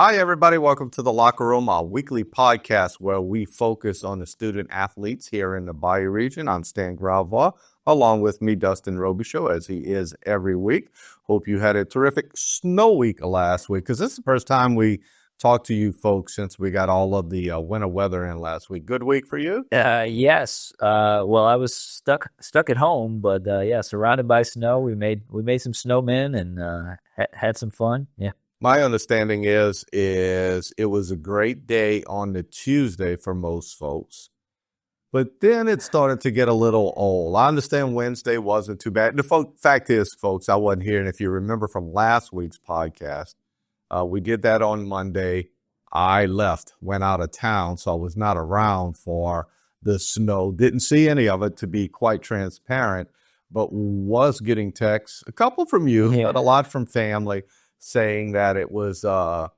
Hi, everybody. Welcome to the Locker Room, our weekly podcast where we focus on the student athletes here in the Bayou region. I'm Stan Gravois, along with me, Dustin Robichaud, as he is every week. Hope you had a terrific snow week last week, because this is the first time we talked to you folks since we got all of the winter weather in last week. Good week for you? Yes. Well, I was stuck at home, but yeah, surrounded by snow. We made some snowmen and had some fun. Yeah. My understanding is it was a great day on the Tuesday for most folks, but then it started to get a little old. I understand Wednesday wasn't too bad. The fact is, folks, I wasn't here, and if you remember from last week's podcast, we did that on Monday. I went out of town, so I was not around for the snow. Didn't see any of it, to be quite transparent, but was getting texts, a couple from you, but a lot from family, saying that it was a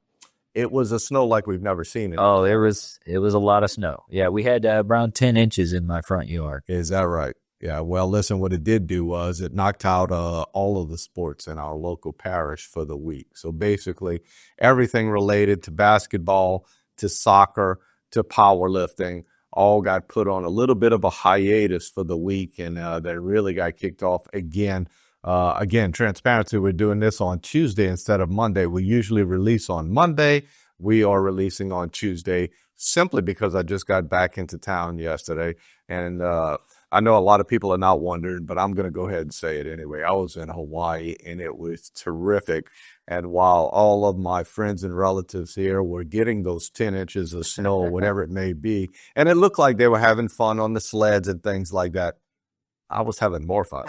snow like we've never seen it. Oh, it was a lot of snow. Yeah, we had around 10 inches in my front yard. Is that right? Yeah. Well, listen, what it did do was it knocked out all of the sports in our local parish for the week. So basically, everything related to basketball, to soccer, to powerlifting, all got put on a little bit of a hiatus for the week, and they really got kicked off again. Again, transparency, we're doing this on Tuesday instead of Monday. We usually release on Monday. We are releasing on Tuesday simply because I just got back into town yesterday. And I know a lot of people are not wondering, but I'm going to go ahead and say it anyway. I was in Hawaii, and it was terrific. And while all of my friends and relatives here were getting those 10 inches of snow, whatever it may be, and it looked like they were having fun on the sleds and things like that, I was having more fun.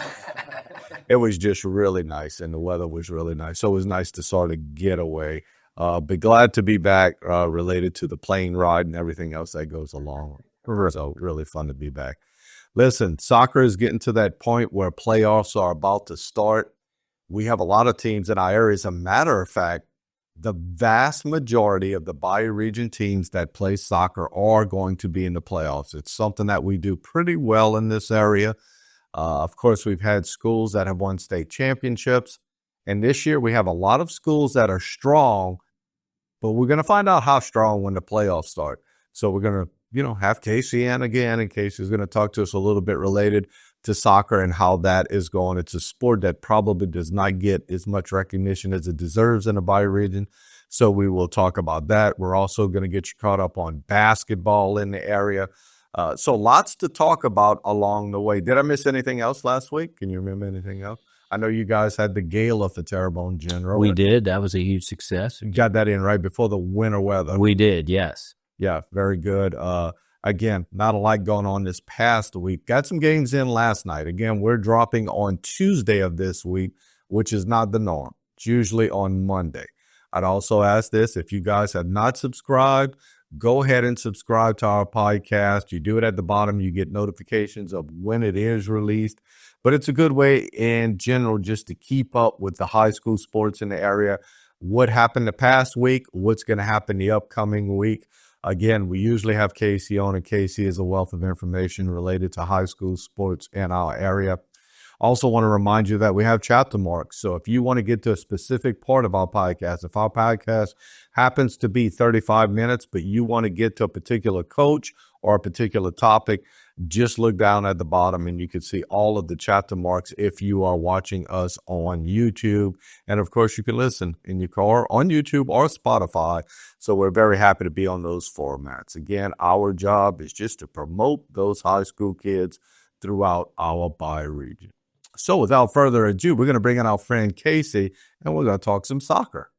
It was just really nice, and the weather was really nice. So it was nice to sort of get away. But glad to be back related to the plane ride and everything else that goes along. So really fun to be back. Listen, soccer is getting to that point where playoffs are about to start. We have a lot of teams in our area. As a matter of fact, the vast majority of the Bayou region teams that play soccer are going to be in the playoffs. It's something that we do pretty well in this area. Of course, we've had schools that have won state championships, and this year we have a lot of schools that are strong, but we're going to find out how strong when the playoffs start. So we're going to, have Casey in again, and Casey's going to talk to us a little bit related to soccer and how that is going. It's a sport that probably does not get as much recognition as it deserves in the Bayou region, so we will talk about that. We're also going to get you caught up on basketball in the area. So lots to talk about along the way. Did I miss anything else last week? Can you remember anything else? I know you guys had the gala for Terrebonne General. We did. That was a huge success. You got that in right before the winter weather. We did, yes. Yeah, very good. Again, not a lot going on this past week. Got some games in last night. Again, we're dropping on Tuesday of this week, which is not the norm. It's usually on Monday. I'd also ask this, if you guys have not subscribed, go ahead and subscribe to our podcast. You do it at the bottom. You get notifications of when it is released. But it's a good way in general just to keep up with the high school sports in the area. What happened the past week, what's going to happen the upcoming week. Again, we usually have Casey on, and Casey is a wealth of information related to high school sports in our area. Also want to remind you that we have chapter marks. So if you want to get to a specific part of our podcast, if our podcast happens to be 35 minutes, but you want to get to a particular coach or a particular topic, just look down at the bottom and you can see all of the chapter marks if you are watching us on YouTube. And of course, you can listen in your car on YouTube or Spotify. So we're very happy to be on those formats. Again, our job is just to promote those high school kids throughout our Bayou region. So without further ado, we're going to bring in our friend Casey, and we're going to talk some soccer.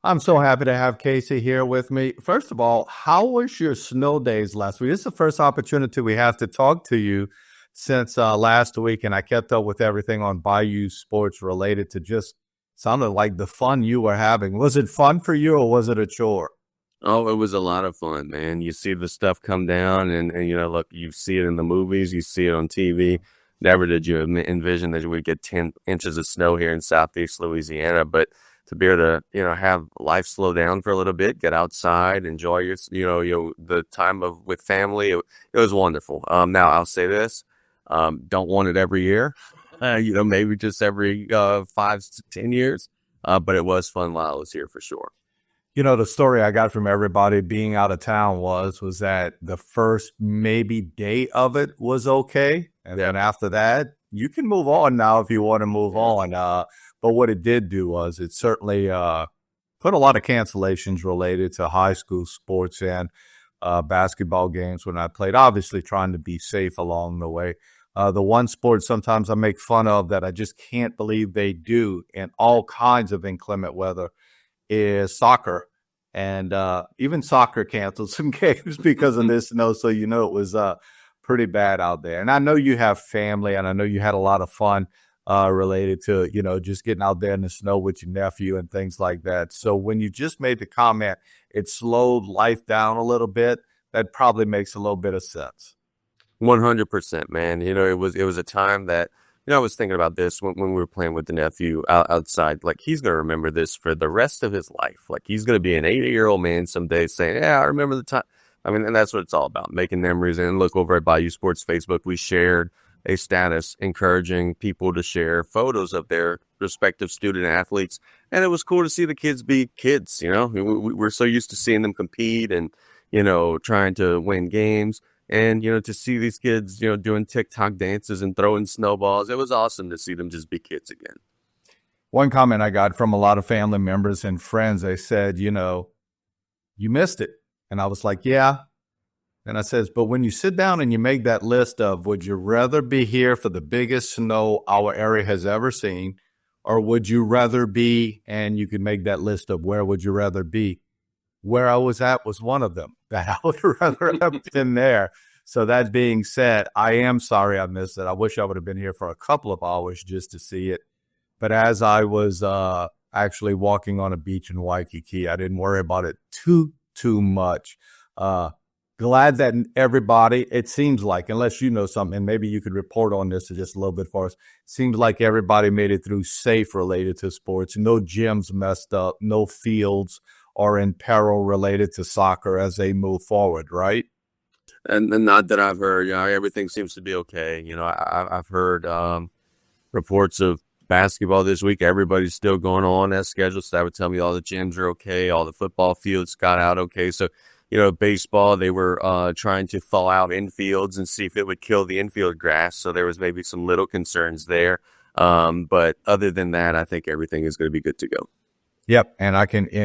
I'm so happy to have Casey here with me. First of all, how was your snow days last week? This is the first opportunity we have to talk to you since last week, and I kept up with everything on Bayou sports related to just sounded like the fun you were having. Was it fun for you, or was it a chore? Oh, it was a lot of fun, man. You see the stuff come down, and look, you see it in the movies, you see it on TV. Never did you envision that you would get 10 inches of snow here in southeast Louisiana, but to be able to, have life slow down for a little bit, get outside, enjoy the time with family. It was wonderful. Now I'll say this, don't want it every year, maybe just every 5 to 10 years. But it was fun while I was here for sure. The story I got from everybody being out of town was that the first maybe day of it was okay. And then after that, you can move on now if you want to move on. But what it did do was it certainly put a lot of cancellations related to high school sports and basketball games when I played, obviously trying to be safe along the way. The one sport sometimes I make fun of that I just can't believe they do in all kinds of inclement weather is soccer. And even soccer canceled some games because of this snow. So, it was pretty bad out there. And I know you have family, and I know you had a lot of fun related to, just getting out there in the snow with your nephew and things like that. So when you just made the comment, it slowed life down a little bit, that probably makes a little bit of sense. 100%, man. It was a time that, I was thinking about this when we were playing with the nephew outside. Like, he's going to remember this for the rest of his life. Like, he's going to be an 80-year-old man someday saying, yeah, I remember the time. I mean, and that's what it's all about, making memories. And look, over at Bayou Sports Facebook, we shared a status encouraging people to share photos of their respective student athletes. And it was cool to see the kids be kids, We're so used to seeing them compete and, trying to win games. And, to see these kids, doing TikTok dances and throwing snowballs, it was awesome to see them just be kids again. One comment I got from a lot of family members and friends, they said, you missed it. And I was like, yeah. And I says, but when you sit down and you make that list of, would you rather be here for the biggest snow our area has ever seen, or would you rather be, and you could make that list of where would you rather be, where I was at was one of them that I would rather have been there. So that being said, I am sorry I missed it. I wish I would have been here for a couple of hours just to see it. But as I was actually walking on a beach in Waikiki, I didn't worry about it too much. Glad that everybody, it seems like, unless you know something, and maybe you could report on this just a little bit for us, seems like everybody made it through safe related to sports. No gyms messed up, no fields are in peril related to soccer as they move forward, right? And not that I've heard, everything seems to be okay. I've heard reports of basketball this week. Everybody's still going on as scheduled. So that would tell me all the gyms are okay. All the football fields got out okay. So, baseball, they were trying to thaw out infields and see if it would kill the infield grass. So there was maybe some little concerns there. But other than that, I think everything is going to be good to go. Yep. And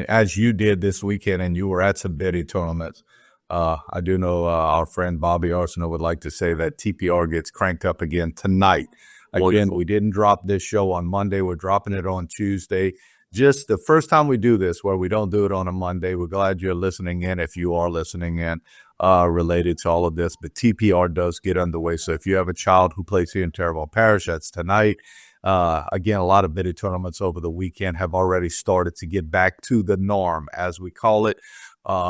as you did this weekend, and you were at some biddy tournaments, I do know our friend Bobby Arsenault would like to say that TPR gets cranked up again tonight. Again, we didn't drop this show on Monday. We're dropping it on Tuesday. Just the first time we do this where we don't do it on a Monday. We're glad you're listening in, if you are listening in, related to all of this. But TPR does get underway. So if you have a child who plays here in Terrebonne Parish, that's tonight. Again, a lot of biddy tournaments over the weekend have already started to get back to the norm, as we call it.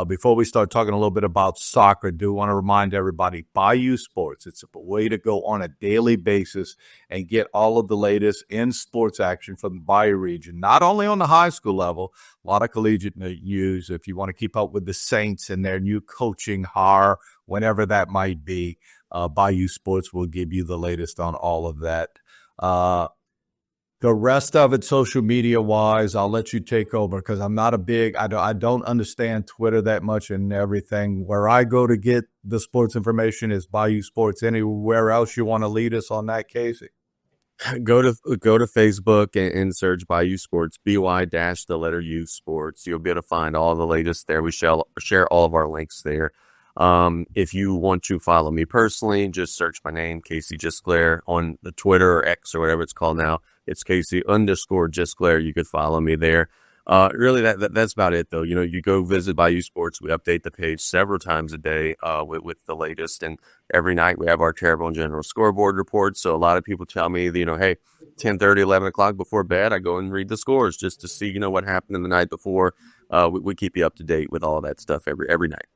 Before we start talking a little bit about soccer, I do want to remind everybody, Bayou Sports, it's a way to go on a daily basis and get all of the latest in sports action from the Bayou region, not only on the high school level, a lot of collegiate news. If you want to keep up with the Saints and their new coaching hire, whenever that might be, Bayou Sports will give you the latest on all of that. The rest of it, social media-wise, I'll let you take over because I'm not I don't understand Twitter that much and everything. Where I go to get the sports information is Bayou Sports. Anywhere else you want to lead us on that, Casey? Go to Facebook and search Bayou Sports, BY-U Sports. You'll be able to find all the latest there. We share all of our links there. If you want to follow me personally, just search my name, Casey Gisclair, on the Twitter or X or whatever it's called now. It's Casey_Gisclair. You could follow me there. Really, that's about it, though. You go visit Bayou Sports. We update the page several times a day with the latest. And every night we have our Terrebonne General scoreboard report. So a lot of people tell me, hey, 10:30, 11 o'clock before bed, I go and read the scores just to see, what happened in the night before. We keep you up to date with all that stuff every night.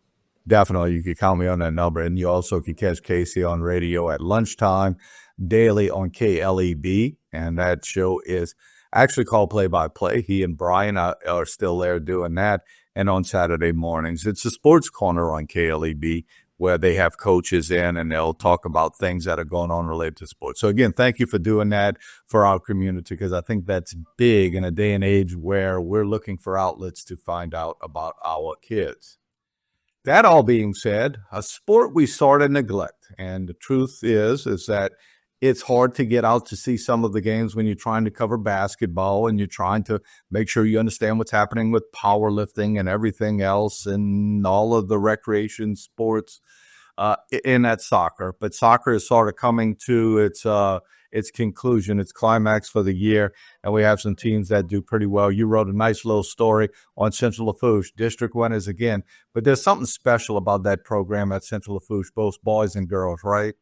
Definitely. You can count me on that number. And you also can catch Casey on radio at lunchtime daily on KLEB. And that show is actually called Play by Play. He and Brian are still there doing that. And on Saturday mornings, it's the Sports Corner on KLEB where they have coaches in and they'll talk about things that are going on related to sports. So again, thank you for doing that for our community, because I think that's big in a day and age where we're looking for outlets to find out about our kids. That all being said, a sport we sort of neglect. And the truth is that it's hard to get out to see some of the games when you're trying to cover basketball and you're trying to make sure you understand what's happening with powerlifting and everything else and all of the recreation sports in that soccer. But soccer is sort of coming to its conclusion, its climax for the year, and we have some teams that do pretty well. You wrote a nice little story on Central Lafourche, district winners again, but there's something special about that program at Central Lafourche, both boys and girls, right?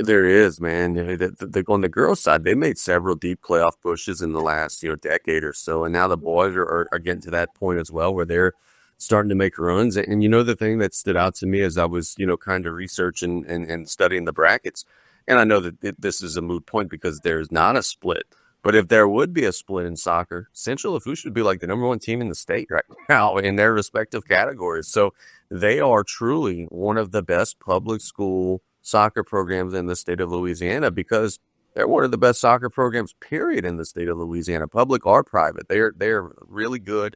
There is, man. On the girls' side, they made several deep playoff pushes in the last decade or so, and now the boys are getting to that point as well where they're starting to make runs. And the thing that stood out to me as I was kind of researching and studying the brackets, and I know that this is a moot point because there's not a split, but if there would be a split in soccer, Central Lafourche would be like the number one team in the state right now in their respective categories. So they are truly one of the best public school soccer programs in the state of Louisiana, because they're one of the best soccer programs, period, in the state of Louisiana, public or private. They're really good,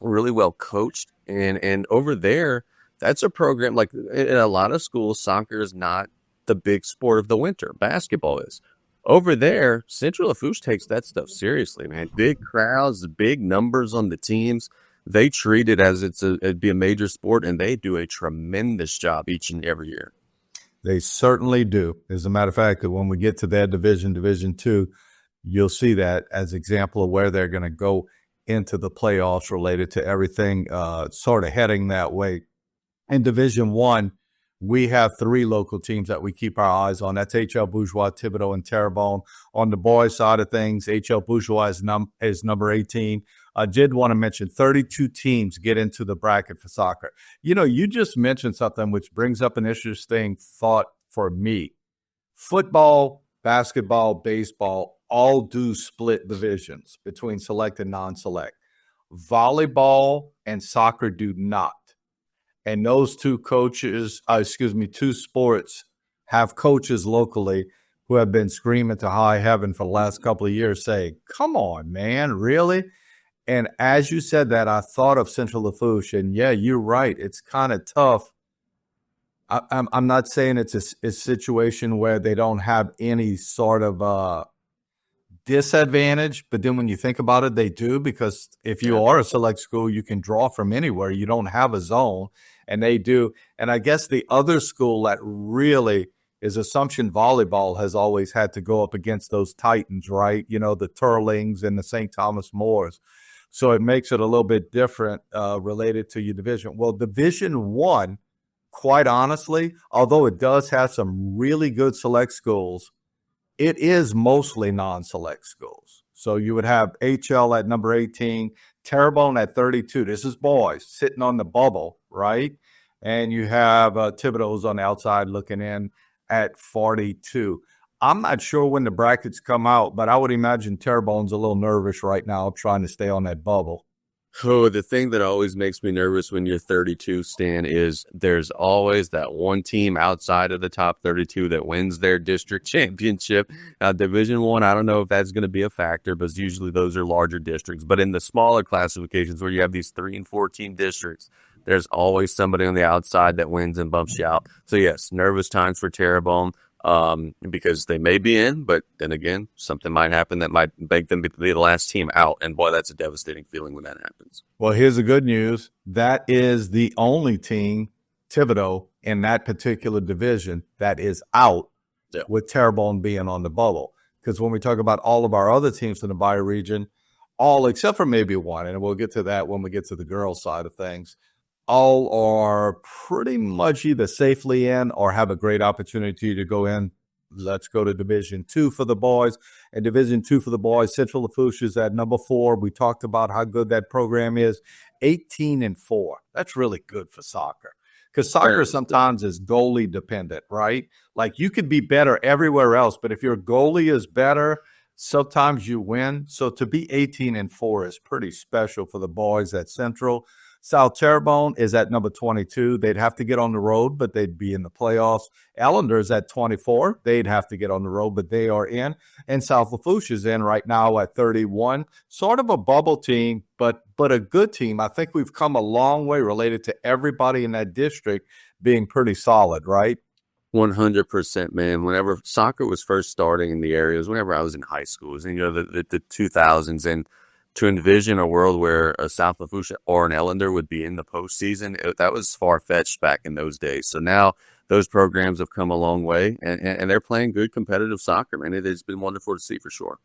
really well coached, and over there, that's a program like in a lot of schools, soccer is not the big sport of the winter. Basketball is. Over there, Central Lafourche takes that stuff seriously, man. Big crowds, big numbers on the teams. They treat it as it'd be a major sport, and they do a tremendous job each and every year. They certainly do. As a matter of fact, when we get to their Division 2, you'll see that as an example of where they're going to go into the playoffs related to everything sort of heading that way. In Division 1, we have 3 local teams that we keep our eyes on. That's HL Bourgeois, Thibodaux, and Terrebonne. On the boys' side of things, HL Bourgeois is number 18. I did want to mention 32 teams get into the bracket for soccer. You just mentioned something which brings up an interesting thought for me. Football, basketball, baseball all do split divisions between select and non-select. Volleyball and soccer do not. And those two sports have coaches locally who have been screaming to high heaven for the last couple of years saying, come on, man, really? And as you said that, I thought of Central Lafourche, and yeah, you're right. It's kind of tough. I'm not saying it's a situation where they don't have any sort of disadvantage, but then when you think about it, they do, because if you are a select school, you can draw from anywhere. You don't have a zone, and they do. And I guess the other school that really is Assumption Volleyball has always had to go up against those Titans, right? The Turlings and the St. Thomas Moors. So it makes it a little bit different related to your division. Well, Division 1, quite honestly, although it does have some really good select schools, it is mostly non-select schools. So you would have HL at number 18, Terrebonne at 32. This is boys sitting on the bubble, right? And you have Thibodaux's on the outside looking in at 42. I'm not sure when the brackets come out, but I would imagine Terrebonne's a little nervous right now trying to stay on that bubble. Oh, the thing that always makes me nervous when you're 32, Stan, is there's always that one team outside of the top 32 that wins their district championship. Division 1, I don't know if that's going to be a factor, but usually those are larger districts. But in the smaller classifications where you have these 3 and 14 districts, there's always somebody on the outside that wins and bumps you out. So yes, nervous times for Terrebonne. Because they may be in, but then again, something might happen that might make them be the last team out. And boy, that's a devastating feeling when that happens. Well, here's the good news. That is the only team, Thibodaux, in that particular division that is out, with Terrebonne being on the bubble. Because when we talk about all of our other teams in the Bayou region, all except for maybe one, and we'll get to that when we get to the girls' side of things, all are pretty much either safely in or have a great opportunity to go in. Let's go to Division 2 for the boys. And Division 2 for the boys, Central Lafourche is at number 4. We talked about how good that program is. 18-4. That's really good for soccer. Because soccer sometimes is goalie dependent, right? Like you could be better everywhere else, but if your goalie is better, sometimes you win. So to be 18-4 is pretty special for the boys at Central. South Terrebonne is at number 22. They'd have to get on the road, but they'd be in the playoffs. Ellender's at 24. They'd have to get on the road, but they are in. And South Lafourche is in right now at 31. Sort of a bubble team, but a good team. I think we've come a long way related to everybody in that district being pretty solid, right? 100%, man. Whenever soccer was first starting in the areas, whenever I was in high school, it was in the 2000s, and to envision a world where a South Lafourche or an Ellender would be in the postseason, that was far-fetched back in those days. So now those programs have come a long way, and they're playing good competitive soccer, man. It's been wonderful to see for sure.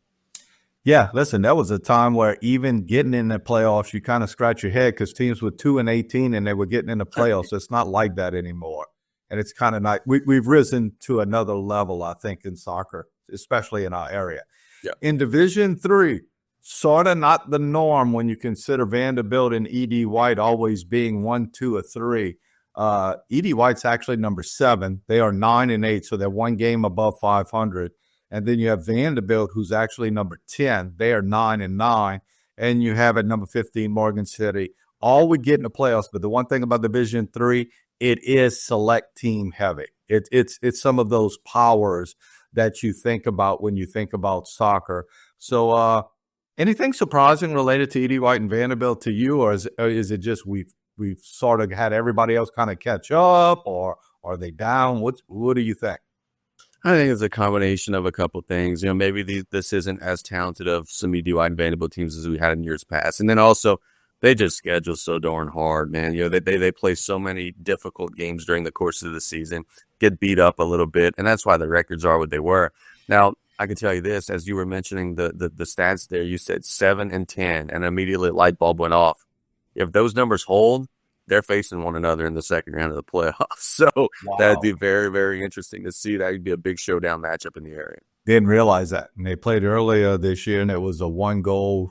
Yeah, listen, that was a time where even getting in the playoffs, you kind of scratch your head because teams were 2-18 and they were getting in the playoffs. It's not like that anymore. And it's kind of nice. We've risen to another level, I think, in soccer, especially in our area. Yeah. In Division III, sort of not the norm when you consider Vanderbilt and E.D. White always being 1, 2, or 3. E.D. White's actually number 7. They are 9-8, so they're one game above 500. And then you have Vanderbilt, who's actually number 10. They are 9-9. And you have at number 15, Morgan City. All would get in the playoffs, but the one thing about Division III, it is select team heavy. It's some of those powers that you think about when you think about soccer. So anything surprising related to E.D. White and Vanderbilt to you, or is it just we've sort of had everybody else kind of catch up, or are they down? What do you think? I think it's a combination of a couple things. Maybe this isn't as talented of some E.D. White and Vanderbilt teams as we had in years past. And then also, they just schedule so darn hard, man. They play so many difficult games during the course of the season, get beat up a little bit, and that's why the records are what they were. Now, I can tell you this, as you were mentioning the stats there, you said 7-10, and immediately a light bulb went off. If those numbers hold, they're facing one another in the second round of the playoffs. So That'd be very, very interesting to see. That would be a big showdown matchup in the area. Didn't realize that. And they played earlier this year, and it was a 1-goal,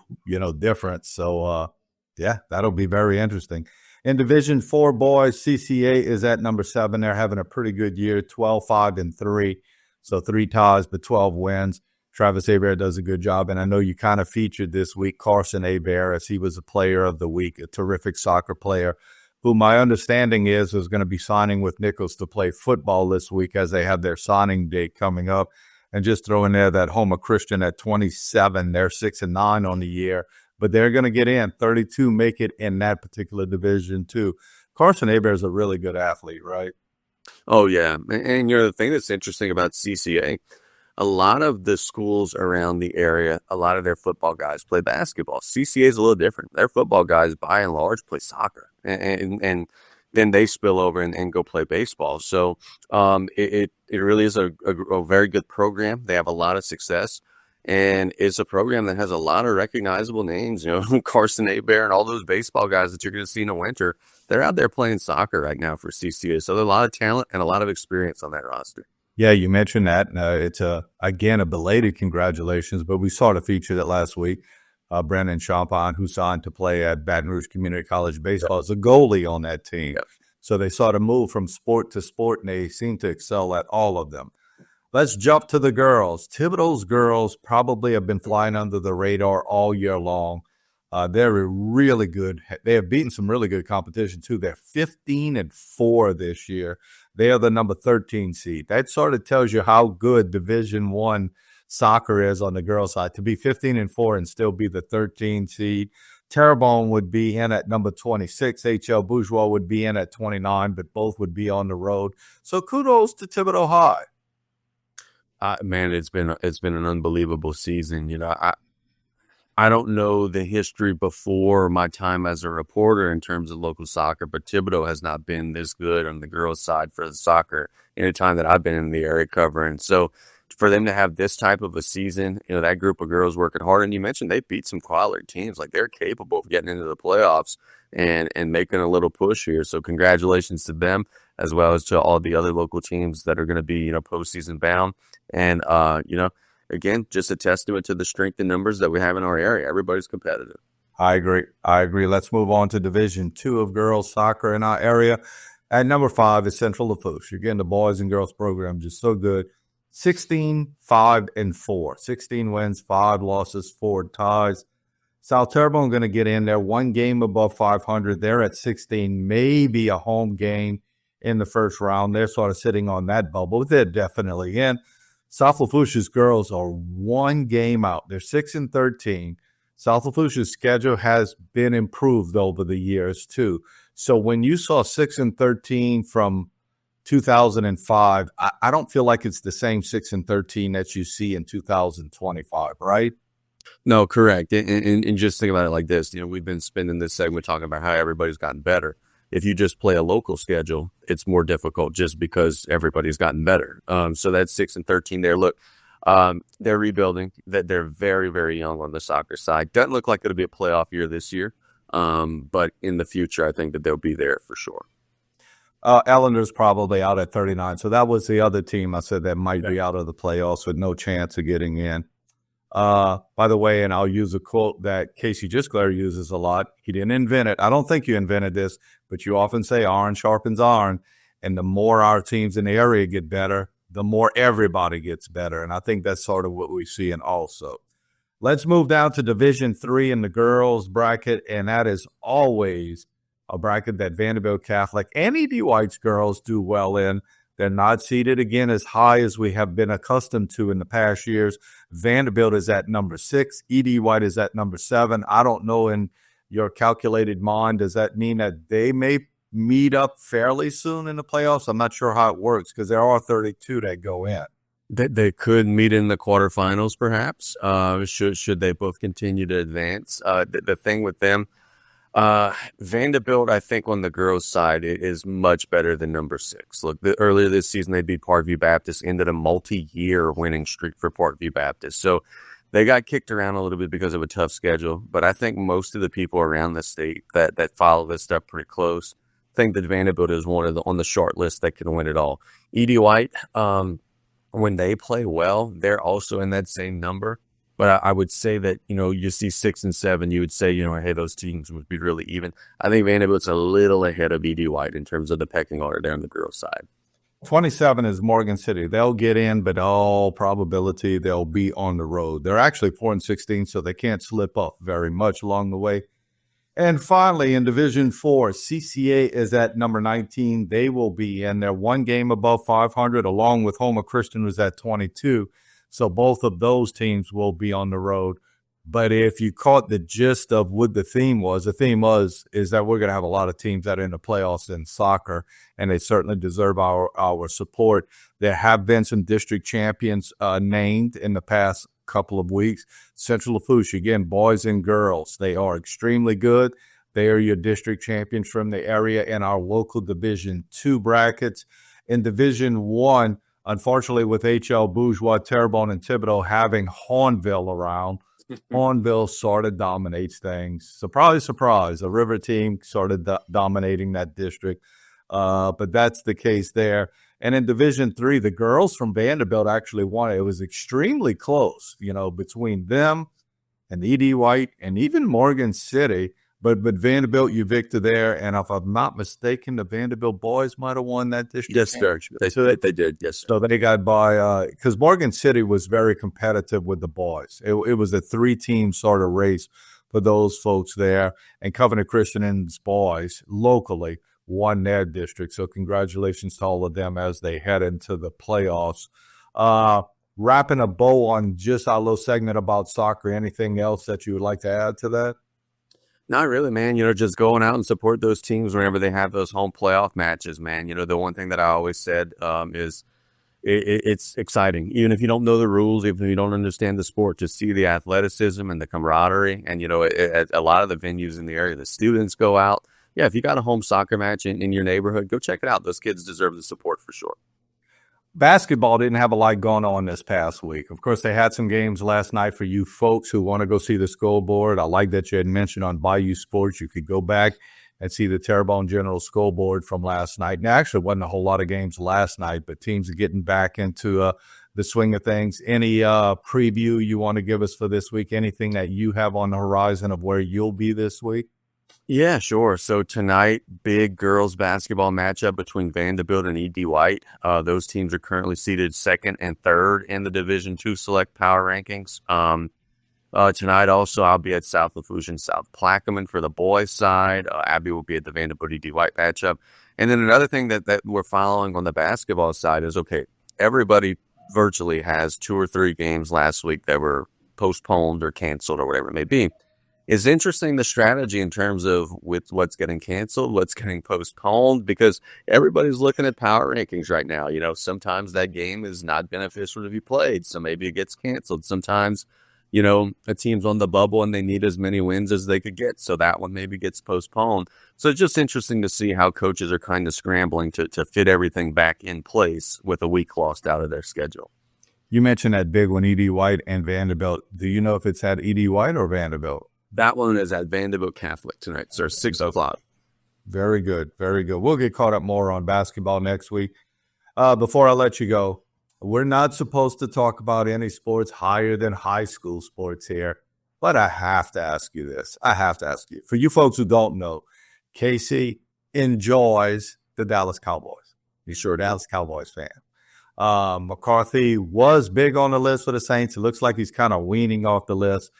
difference. So, yeah, that'll be very interesting. In Division IV boys, CCA is at number 7. They're having a pretty good year, 12-5-3. So 3 ties, but 12 wins. Travis Hebert does a good job. And I know you kind of featured this week Carson Hebert, as he was a player of the week, a terrific soccer player, who my understanding is going to be signing with Nichols to play football this week as they have their signing date coming up. And just throw in there that Homer Christian at 27, they're 6-9 on the year, but they're going to get in. 32 make it in that particular division too. Carson Hebert is a really good athlete, right? Oh, yeah. And the thing that's interesting about CCA, a lot of the schools around the area, a lot of their football guys play basketball. CCA is a little different. Their football guys, by and large, play soccer. And then they spill over and go play baseball. So it really is a very good program. They have a lot of success. And it's a program that has a lot of recognizable names, Carson Hebert and all those baseball guys that you're going to see in the winter. They're out there playing soccer right now for CCA. So there's a lot of talent and a lot of experience on that roster. Yeah, you mentioned that. It's, again, a belated congratulations, but we sort of featured it last week. Brandon Champagne, who signed to play at Baton Rouge Community College Baseball, is a goalie on that team. Yep. So they sort of move from sport to sport, and they seem to excel at all of them. Let's jump to the girls. Thibodeau's girls probably have been flying under the radar all year long. They're really good. They have beaten some really good competition, too. They're 15-4 this year. They are the number 13 seed. That sort of tells you how good Division I soccer is on the girls' side. To be 15-4 and still be the 13 seed. Terrebonne would be in at number 26. H.L. Bourgeois would be in at 29, but both would be on the road. So kudos to Thibodeau High. Man, it's been an unbelievable season. I don't know the history before my time as a reporter in terms of local soccer, but Thibodeau has not been this good on the girls' side for the soccer any time that I've been in the area covering. So for them to have this type of a season, that group of girls working hard, and you mentioned they beat some quality teams. Like, they're capable of getting into the playoffs and making a little push here. So congratulations to them, as well as to all the other local teams that are going to be, postseason bound. And, again, just a testament to the strength in numbers that we have in our area. Everybody's competitive. I agree. Let's move on to Division II of girls soccer in our area. At number 5 is Central Lafourche. Again, the boys and girls program just so good. 16-5-4. 16 wins, 5 losses, 4 ties. South Terrebonne going to get in there, one game above 500. They're at 16, maybe a home game in the first round. They're sort of sitting on that bubble, but they're definitely in. South Lafourche's girls are one game out. They're 6-13. South Lafourche's schedule has been improved over the years too. So when you saw 6-13 from 2005, I don't feel like it's the same 6-13 that you see in 2025, right? No, correct. And just think about it like this. We've been spending this segment talking about how everybody's gotten better. If you just play a local schedule, it's more difficult just because everybody's gotten better. So that's 6-13 there. Look, they're rebuilding. That they're very, very young on the soccer side. Doesn't look like it'll be a playoff year this year. But in the future, I think that they'll be there for sure. Ellender's probably out at 39. So that was the other team I said that might be out of the playoffs with no chance of getting in. By the way, and I'll use a quote that Casey Gisclair uses a lot. He didn't invent it. I don't think you invented this, but you often say iron sharpens iron. And the more our teams in the area get better, the more everybody gets better. And I think that's sort of what we're seeing also. Let's move down to Division III in the girls bracket, and that is always a bracket that Vanderbilt Catholic and E.D. White's girls do well in. They're not seated, again, as high as we have been accustomed to in the past years. Vanderbilt is at number 6. E.D. White is at number 7. I don't know, in your calculated mind, does that mean that they may meet up fairly soon in the playoffs? I'm not sure how it works because there are 32 that go in. They could meet in the quarterfinals, perhaps, should they both continue to advance. The thing with them, Vanderbilt, I think on the girls' side is much better than number 6. Look, earlier this season they beat Parkview Baptist, ended a multi-year winning streak for Parkview Baptist. So they got kicked around a little bit because of a tough schedule. But I think most of the people around the state that follow this stuff pretty close think that Vanderbilt is one of the on the short list that can win it all. E.D. White, when they play well, they're also in that same number. But I would say that, you see 6 and 7, you would say, hey, those teams would be really even. I think Vanderbilt's a little ahead of E.D. White in terms of the pecking order there on the girls' side. 27 is Morgan City. They'll get in, but all probability they'll be on the road. They're actually 4-16, so they can't slip up very much along the way. And finally, in Division IV, CCA is at number 19. They will be in. They're one game above 500, along with Homer Christian, who's at 22. So both of those teams will be on the road. But if you caught the gist of what the theme was is that we're going to have a lot of teams that are in the playoffs in soccer, and they certainly deserve our support. There have been some district champions named in the past couple of weeks. Central Lafourche, again, boys and girls, they are extremely good. They are your district champions from the area in our local Division II brackets. In Division I, unfortunately, with H.L. Bourgeois, Terrebonne, and Thibodaux having Hornville around, Hornville sort of dominates things. Surprise, surprise, a river team sort of dominating that district. But that's the case there. And in Division III, the girls from Vanderbilt actually won. It was extremely close, between them and E.D. White and even Morgan City. But Vanderbilt, you victor there. And if I'm not mistaken, the Vanderbilt boys might have won that district. Yes, sir. They did. Yes, sir. So they got by because Morgan City was very competitive with the boys. It was a 3-team sort of race for those folks there. And Covenant Christian's boys locally won their district. So congratulations to all of them as they head into the playoffs. Wrapping a bow on just our little segment about soccer. Anything else that you would like to add to that? Not really, man. Just going out and support those teams whenever they have those home playoff matches, man. The one thing that I always said is it's exciting. Even if you don't know the rules, even if you don't understand the sport, just see the athleticism and the camaraderie. And, at a lot of the venues in the area, the students go out. Yeah, if you got a home soccer match in your neighborhood, go check it out. Those kids deserve the support for sure. Basketball didn't have a lot going on this past week. Of course, they had some games last night for you folks who want to go see the scoreboard. I like that you had mentioned on Bayou Sports. You could go back and see the Terrebonne General scoreboard from last night. Now, actually, wasn't a whole lot of games last night, but teams are getting back into the swing of things. Any preview you want to give us for this week? Anything that you have on the horizon of where you'll be this week? Yeah, sure. So tonight, big girls basketball matchup between Vanderbilt and E.D. White. Those teams are currently seated 2nd and 3rd in the Division II Select Power Rankings. Tonight also, I'll be at South Lafourche and South Plaquemine for the boys' side. Abby will be at the Vanderbilt E.D. White matchup. And then another thing that we're following on the basketball side is, okay, everybody virtually has 2 or 3 games last week that were postponed or canceled or whatever it may be. It's interesting the strategy in terms of with what's getting canceled, what's getting postponed, because everybody's looking at power rankings right now. Sometimes that game is not beneficial to be played, so maybe it gets canceled. Sometimes, a team's on the bubble and they need as many wins as they could get, so that one maybe gets postponed. So it's just interesting to see how coaches are kind of scrambling to fit everything back in place with a week lost out of their schedule. You mentioned that big one, E.D. White and Vanderbilt. Do you know if it's at E.D. White or Vanderbilt? That one is at Vanderbilt Catholic tonight, sir, 6 o'clock. Very good. Very good. We'll get caught up more on basketball next week. Before I let you go, we're not supposed to talk about any sports higher than high school sports here, but I have to ask you this. I have to ask you. For you folks who don't know, Casey enjoys the Dallas Cowboys. He's sure a Dallas Cowboys fan. McCarthy was big on the list for the Saints. It looks like he's kind of weaning off the list.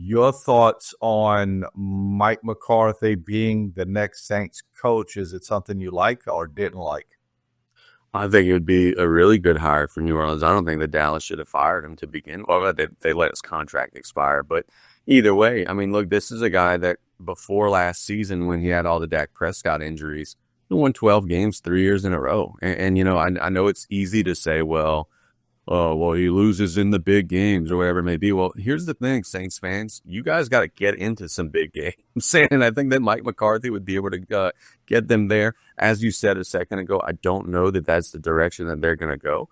Your thoughts on Mike McCarthy being the next Saints coach? Is it something you like or didn't like? I think it would be a really good hire for New Orleans. I don't think that Dallas should have fired him to begin. Well, they let his contract expire. But either way, I mean, look, this is a guy that before last season when he had all the Dak Prescott injuries, he won 12 games 3 years in a row. And I know it's easy to say, well, he loses in the big games or whatever it may be. Well, here's the thing, Saints fans. You guys got to get into some big games. And I think that Mike McCarthy would be able to get them there. As you said a second ago, I don't know that that's the direction that they're going to go.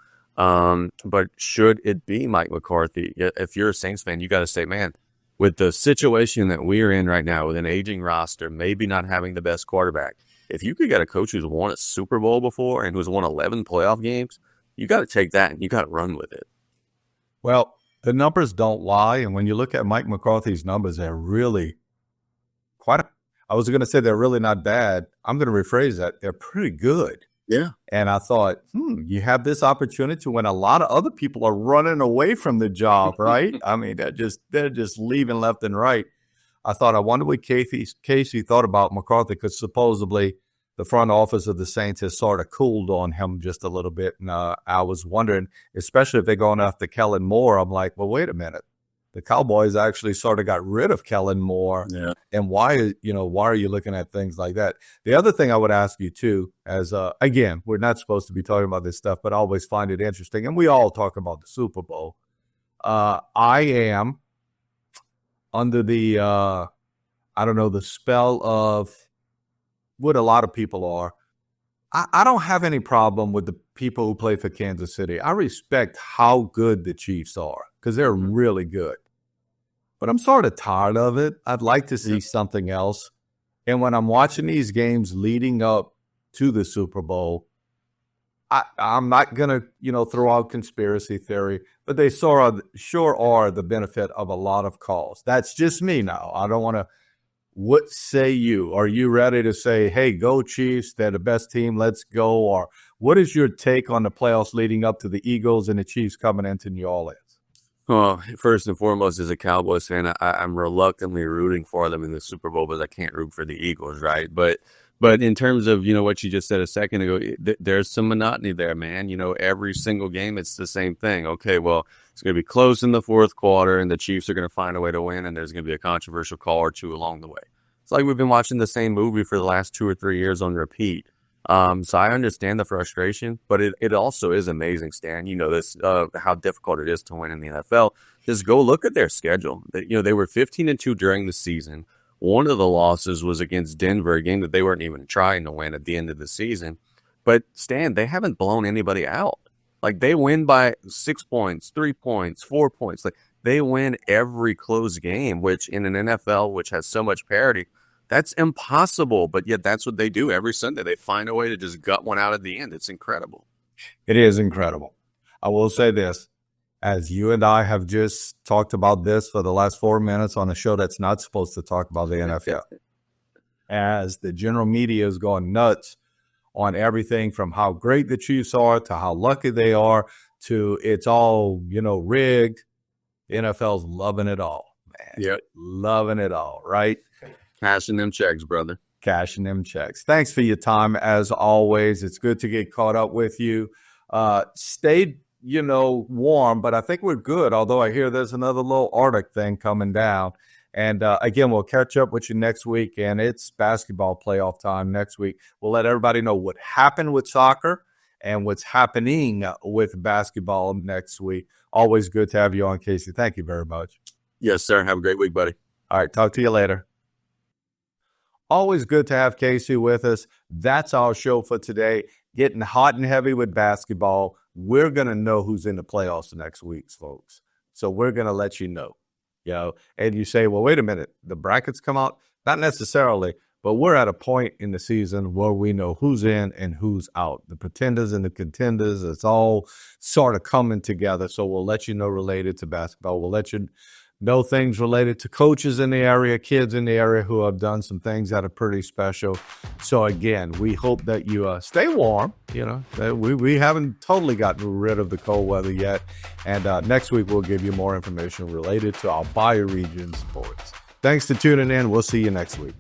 But should it be Mike McCarthy, if you're a Saints fan, you got to say, man, with the situation that we're in right now, with an aging roster, maybe not having the best quarterback, if you could get a coach who's won a Super Bowl before and who's won 11 playoff games, you got to take that and you got to run with it. Well, the numbers don't lie. And when you look at Mike McCarthy's numbers, they're really I was going to say they're really not bad. I'm going to rephrase that. They're pretty good. Yeah. And I thought, you have this opportunity when a lot of other people are running away from the job, right? I mean, they're just leaving left and right. I wonder what Casey thought about McCarthy, because supposedly the front office of the Saints has sort of cooled on him just a little bit. And I was wondering, especially if they're going after Kellen Moore, I'm like, well, wait a minute. The Cowboys actually sort of got rid of Kellen Moore. Yeah. And why are you looking at things like that? The other thing I would ask you too, as again, we're not supposed to be talking about this stuff, but I always find it interesting. And we all talk about the Super Bowl. I am under the, the spell of what a lot of people are. I don't have any problem with the people who play for Kansas City. I respect how good the Chiefs are because they're really good. But I'm sort of tired of it. I'd like to see something else. And when I'm watching these games leading up to the Super Bowl, I'm not going to, throw out conspiracy theory, but they sure are the benefit of a lot of calls. That's just me now. I don't want to. What say you? Are you ready to say, hey, go Chiefs, they're the best team, let's go? Or what is your take on the playoffs leading up to the Eagles and the Chiefs coming into New Orleans? Well, first and foremost, as a Cowboys fan, I'm reluctantly rooting for them in the Super Bowl because I can't root for the Eagles, right? But in terms of, what you just said a second ago, there's some monotony there, man. Every single game, it's the same thing. Okay, well, it's going to be close in the fourth quarter, and the Chiefs are going to find a way to win, and there's going to be a controversial call or two along the way. It's like we've been watching the same movie for the last 2 or 3 years on repeat. So I understand the frustration, but it also is amazing, Stan. This how difficult it is to win in the NFL. Just go look at their schedule. They were 15-2 during the season. One of the losses was against Denver, a game that they weren't even trying to win at the end of the season. But Stan, they haven't blown anybody out. Like, they win by 6 points, 3 points, 4 points. Like, they win every close game, which in an NFL which has so much parity, that's impossible. But yet that's what they do every Sunday. They find a way to just gut one out at the end. It's incredible. It is incredible. I will say this. As you and I have just talked about this for the last 4 minutes on a show that's not supposed to talk about the NFL, as the general media is going nuts on everything from how great the Chiefs are to how lucky they are to it's all, rigged. The NFL's loving it all. man. Yep. Loving it all, right? Cashing them checks, brother. Cashing them checks. Thanks for your time, as always. It's good to get caught up with you. Stay, warm, but I think we're good, although I hear there's another little Arctic thing coming down. And again, we'll catch up with you next week, and it's basketball playoff time next week. We'll let everybody know what happened with soccer and what's happening with basketball next week. Always good to have you on, Casey. Thank you very much. Yes, sir. Have a great week, buddy. All right, talk to you later. Always good to have Casey with us. That's our show for today. Getting hot and heavy with basketball. We're going to know who's in the playoffs next week, folks. So we're going to let you know. And you say, well, wait a minute, the brackets come out? Not necessarily, but we're at a point in the season where we know who's in and who's out. The pretenders and the contenders, it's all sort of coming together. So we'll let you know related to basketball. We'll let you know things related to coaches in the area, kids in the area who have done some things that are pretty special. So again, we hope that you stay warm. We haven't totally gotten rid of the cold weather yet. And next week, we'll give you more information related to our Bayou region sports. Thanks for tuning in. We'll see you next week.